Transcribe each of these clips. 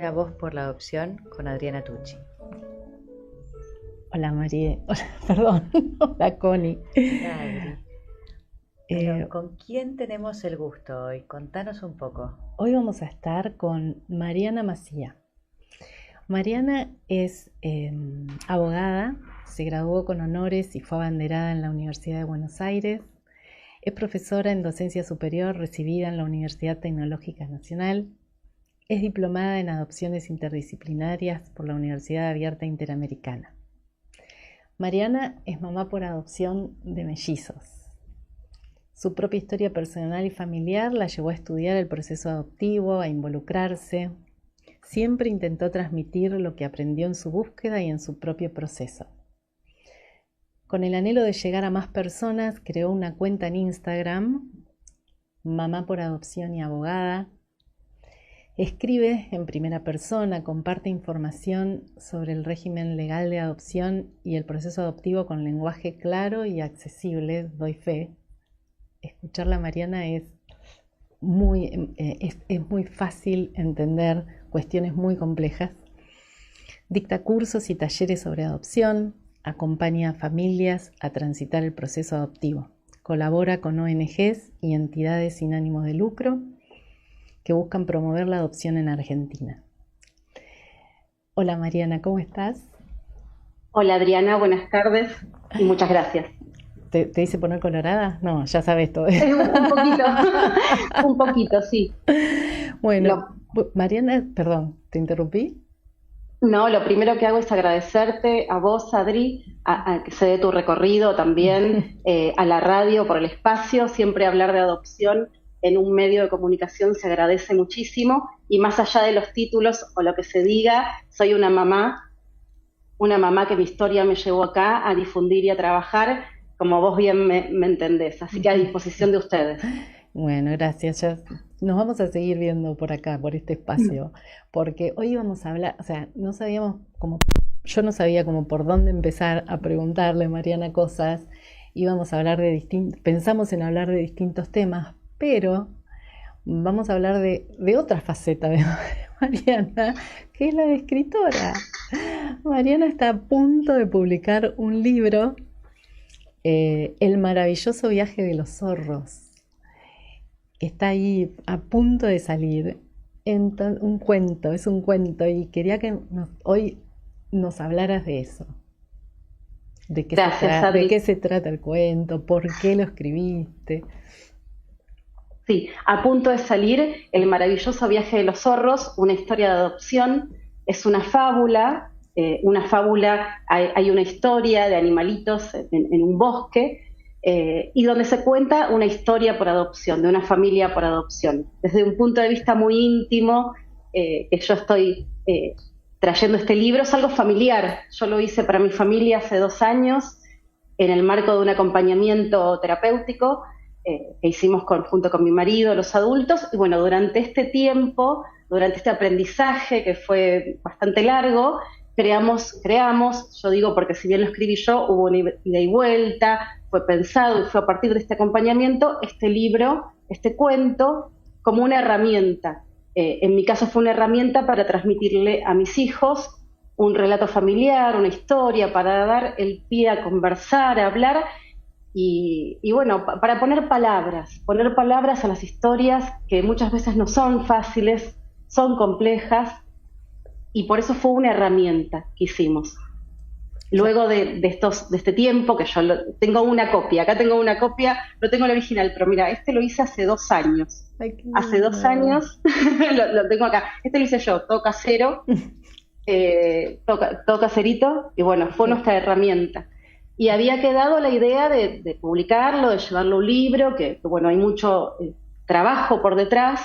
A Voz por la Adopción con Adriana Tucci. Hola María, hola, perdón, hola Connie. Hola Adri. Eh, Bueno, ¿con quién tenemos el gusto hoy? Contanos un poco. Hoy vamos a estar con Mariana Macía. Mariana es abogada, se graduó con honores y fue abanderada en la Universidad de Buenos Aires. Es profesora en docencia superior recibida en la Universidad Tecnológica Nacional. Es diplomada en adopciones interdisciplinarias por la Universidad Abierta Interamericana. Mariana es mamá por adopción de mellizos. Su propia historia personal y familiar la llevó a estudiar el proceso adoptivo, a involucrarse. Siempre intentó transmitir lo que aprendió en su búsqueda y en su propio proceso. Con el anhelo de llegar a más personas, creó una cuenta en Instagram, Mamá por Adopción y Abogada. Escribe en primera persona, comparte información sobre el régimen legal de adopción y el proceso adoptivo con lenguaje claro y accesible, doy fe. Escucharla a Mariana es muy fácil entender cuestiones muy complejas. Dicta cursos y talleres sobre adopción, acompaña a familias a transitar el proceso adoptivo. Colabora con ONGs y entidades sin ánimo de lucro que buscan promover la adopción en Argentina. Hola Mariana, ¿cómo estás? Hola Adriana, buenas tardes y muchas gracias. ¿Te hice poner colorada? No, ya sabes todo. Un poquito, un poquito, sí. Bueno, Mariana, perdón, ¿te interrumpí? No, lo primero que hago es agradecerte a vos, Adri, a que se dé tu recorrido también, a la radio por el espacio. Siempre hablar de adopción en un medio de comunicación se agradece muchísimo y más allá de los títulos o lo que se diga, soy una mamá que mi historia me llevó acá a difundir y a trabajar, como vos bien me entendés, así que a disposición de ustedes. Bueno, gracias. Ya nos vamos a seguir viendo por acá, por este espacio, porque hoy vamos a hablar, o sea, no sabíamos cómo, yo no sabía cómo por dónde empezar a preguntarle a Mariana cosas. Íbamos a hablar de pensamos en hablar de distintos temas, pero vamos a hablar de otra faceta de Mariana, que es la de escritora. Mariana está a punto de publicar un libro, El maravilloso viaje de los zorros. Está ahí a punto de salir. Un cuento, es un cuento, y quería que hoy nos hablaras de eso. Gracias, ¿De Adri. qué se trata el cuento? ¿Por qué lo escribiste? Sí, a punto de salir El maravilloso viaje de los zorros, una historia de adopción. Es una fábula, hay una historia de animalitos en un bosque y donde se cuenta una historia por adopción, de una familia por adopción. Desde un punto de vista muy íntimo, que yo estoy trayendo este libro, es algo familiar. Yo lo hice para mi familia hace 2 años en el marco de un acompañamiento terapéutico que hicimos junto con mi marido, los adultos, y bueno, durante este tiempo, durante este aprendizaje que fue bastante largo, creamos, yo digo porque si bien lo escribí yo, hubo una ida y vuelta, fue pensado y fue a partir de este acompañamiento, este libro, este cuento, como una herramienta. En mi caso fue una herramienta para transmitirle a mis hijos un relato familiar, una historia, para dar el pie a conversar, a hablar y bueno, para poner palabras a las historias que muchas veces no son fáciles, son complejas, y por eso fue una herramienta que hicimos. Luego de este tiempo, que yo tengo una copia, acá tengo una copia, no tengo el original, pero mira, este lo hice hace 2 años. Ay, qué Hace dos lindo. años lo tengo acá. Este lo hice yo, todo casero, todo caserito, y bueno, fue nuestra herramienta. Y había quedado la idea de publicarlo, de llevarlo a un libro, que bueno, hay mucho trabajo por detrás,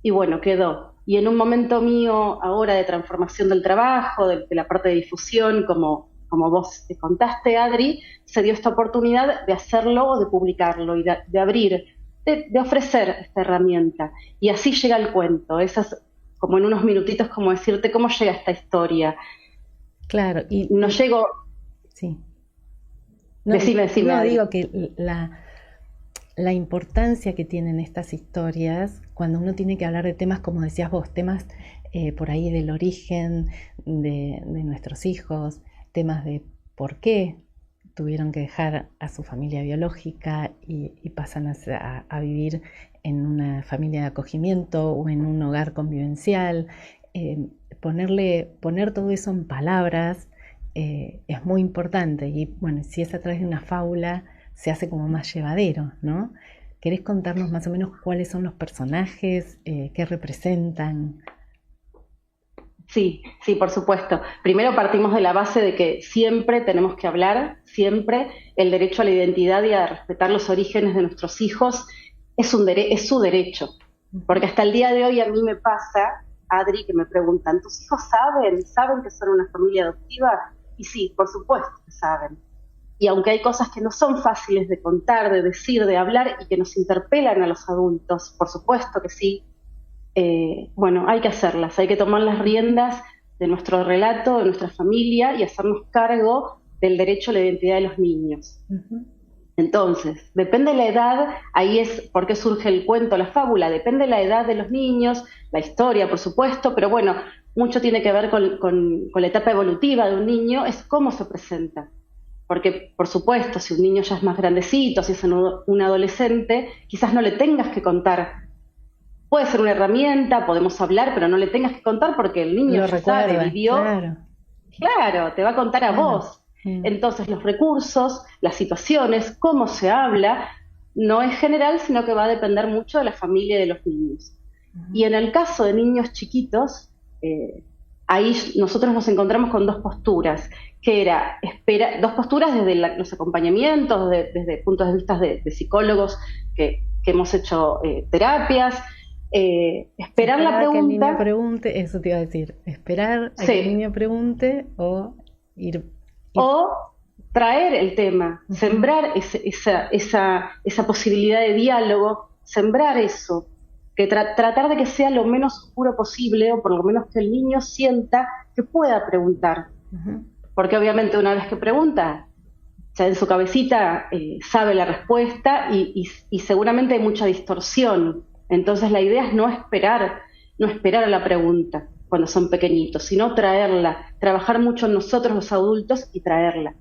y bueno, quedó. Y en un momento mío ahora de transformación del trabajo, de la parte de difusión, como vos te contaste, Adri, se dio esta oportunidad de hacerlo, de publicarlo y de abrir, de ofrecer esta herramienta. Y así llega el cuento. Esas, como en unos minutitos, como decirte cómo llega esta historia. Claro, No llego, sí. No, decime, no, Adri. digo que la importancia que tienen estas historias cuando uno tiene que hablar de temas, como decías vos, temas por ahí del origen de nuestros hijos, temas de por qué tuvieron que dejar a su familia biológica y pasan a vivir en una familia de acogimiento o en un hogar convivencial. Poner todo eso en palabras es muy importante, y bueno, si es a través de una fábula se hace como más llevadero, ¿no? ¿Querés contarnos más o menos cuáles son los personajes, qué representan? Sí, sí, por supuesto. Primero partimos de la base de que siempre tenemos que hablar, siempre el derecho a la identidad y a respetar los orígenes de nuestros hijos es su derecho. Porque hasta el día de hoy a mí me pasa, Adri, que me preguntan, ¿tus hijos saben que son una familia adoptiva? Y sí, por supuesto que saben. Y aunque hay cosas que no son fáciles de contar, de decir, de hablar y que nos interpelan a los adultos, por supuesto que sí, bueno, hay que hacerlas, hay que tomar las riendas de nuestro relato, de nuestra familia y hacernos cargo del derecho a la identidad de los niños. Uh-huh. Entonces, depende de la edad, ahí es por qué surge el cuento, la fábula, depende de la edad de los niños, la historia, por supuesto, pero bueno, mucho tiene que ver con la etapa evolutiva de un niño, es cómo se presenta. Porque, por supuesto, si un niño ya es más grandecito, si es un adolescente, quizás no le tengas que contar. Puede ser una herramienta, podemos hablar, pero no le tengas que contar porque el niño ya sabe, vivió. Claro, te va a contar a vos. Entonces, los recursos, las situaciones, cómo se habla, no es general, sino que va a depender mucho de la familia y de los niños. Y en el caso de niños chiquitos, ahí nosotros nos encontramos con dos posturas, que era dos posturas desde los acompañamientos, desde puntos de vista de psicólogos que hemos hecho terapias. Esperar la pregunta. Que el niño pregunte, eso te iba a decir, esperar a que el niño pregunte o ir. O traer el tema, sembrar esa posibilidad de diálogo, sembrar eso, que tratar de que sea lo menos oscuro posible, o por lo menos que el niño sienta que pueda preguntar. Uh-huh. Porque obviamente una vez que pregunta, ya en su cabecita sabe la respuesta y seguramente hay mucha distorsión. Entonces la idea es no esperar a la pregunta cuando son pequeñitos, sino traerla, trabajar mucho en nosotros los adultos y traerla.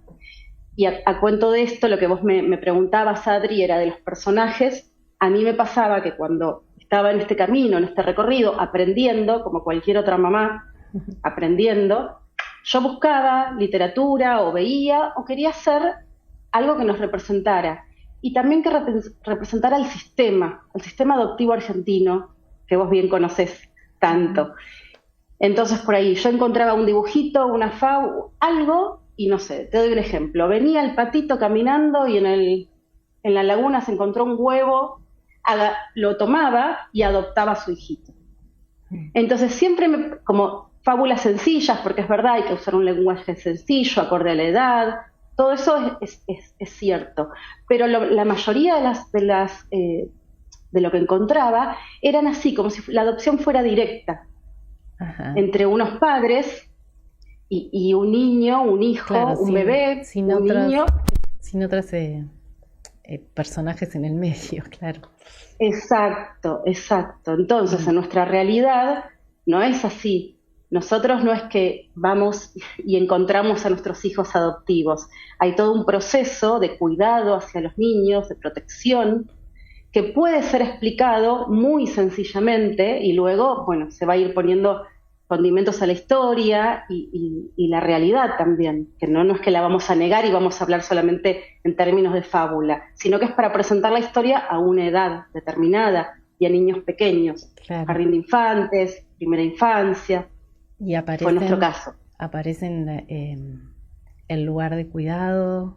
Y a cuento de esto, lo que vos me preguntabas, Adri, era de los personajes. A mí me pasaba que cuando estaba en este camino, en este recorrido, aprendiendo, como cualquier otra mamá, aprendiendo, yo buscaba literatura o veía o quería hacer algo que nos representara. Y también que representara el sistema adoptivo argentino, que vos bien conocés tanto. Entonces por ahí yo encontraba un dibujito, una fábula, algo, y no sé, te doy un ejemplo. Venía el patito caminando y en la laguna se encontró un huevo, lo tomaba y adoptaba a su hijito. Entonces siempre como fábulas sencillas, porque es verdad, hay que usar un lenguaje sencillo, acorde a la edad. Todo eso es cierto, pero la mayoría de lo que encontraba eran así, como si la adopción fuera directa. Ajá. Entre unos padres y un niño, un hijo, claro, un bebé, un niño. Sin otros personajes en el medio, claro. Exacto. Entonces, en nuestra realidad no es así. Nosotros no es que vamos y encontramos a nuestros hijos adoptivos. Hay todo un proceso de cuidado hacia los niños, de protección, que puede ser explicado muy sencillamente y luego, bueno, se va a ir poniendo condimentos a la historia y la realidad también, que no es que la vamos a negar y vamos a hablar solamente en términos de fábula, sino que es para presentar la historia a una edad determinada y a niños pequeños, claro. Jardín de infantes, primera infancia. Y fue nuestro caso. Aparecen el lugar de cuidado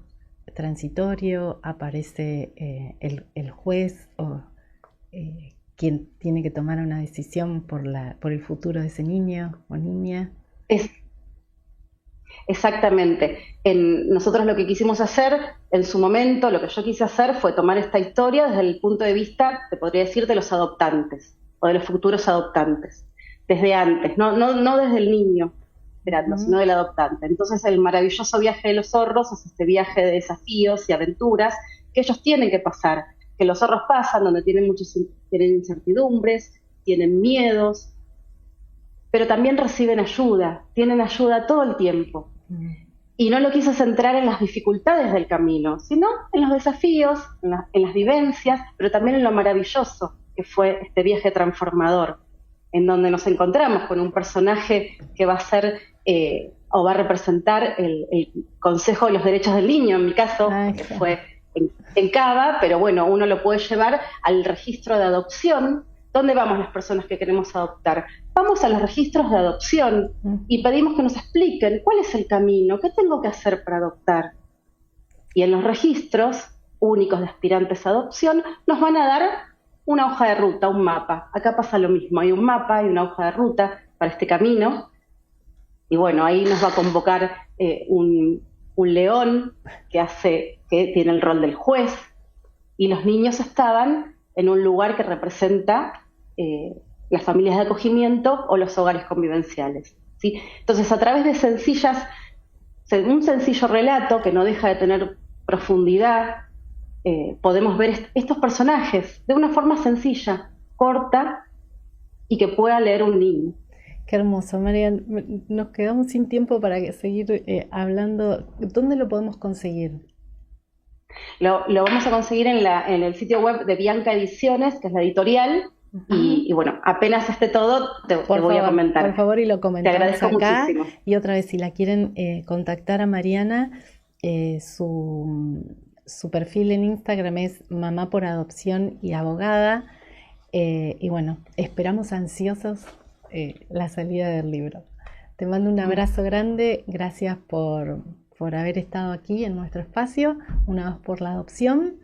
transitorio, aparece el juez o quien tiene que tomar una decisión por el futuro de ese niño o niña. Exactamente. Nosotros lo que quisimos hacer en su momento, lo que yo quise hacer fue tomar esta historia desde el punto de vista, te podría decir, de los adoptantes o de los futuros adoptantes. Desde antes, no desde el niño esperando, sino del adoptante. Entonces el maravilloso viaje de los zorros es este viaje de desafíos y aventuras que ellos tienen que pasar, que los zorros pasan donde tienen incertidumbres, tienen miedos, pero también reciben ayuda, tienen ayuda todo el tiempo. Y no lo quiso centrar en las dificultades del camino, sino en los desafíos, en las vivencias, pero también en lo maravilloso que fue este viaje transformador, en donde nos encontramos con un personaje que va a ser o va a representar el Consejo de los Derechos del Niño, en mi caso, que fue en Cava, pero bueno, uno lo puede llevar al registro de adopción. ¿Dónde vamos las personas que queremos adoptar? Vamos a los registros de adopción y pedimos que nos expliquen cuál es el camino, qué tengo que hacer para adoptar. Y en los registros únicos de aspirantes a adopción nos van a dar una hoja de ruta, un mapa. Acá pasa lo mismo, hay un mapa y una hoja de ruta para este camino. Y bueno, ahí nos va a convocar un león que tiene el rol del juez, y los niños estaban en un lugar que representa las familias de acogimiento o los hogares convivenciales, ¿sí? Entonces, a través de un sencillo relato que no deja de tener profundidad, podemos ver estos personajes de una forma sencilla, corta, y que pueda leer un niño. Qué hermoso, Marian. Nos quedamos sin tiempo para seguir hablando. ¿Dónde lo podemos conseguir? Lo vamos a conseguir en el sitio web de Bianca Ediciones, que es la editorial, y bueno, apenas esté todo, te voy a comentar. Por favor, y lo comentamos. Te agradezco acá. Muchísimo. Y otra vez, si la quieren contactar a Mariana, su perfil en Instagram es Mamá por Adopción y Abogada. Y bueno, esperamos ansiosos la salida del libro. Te mando un abrazo grande, gracias por haber estado aquí en nuestro espacio, Una Voz por la Adopción,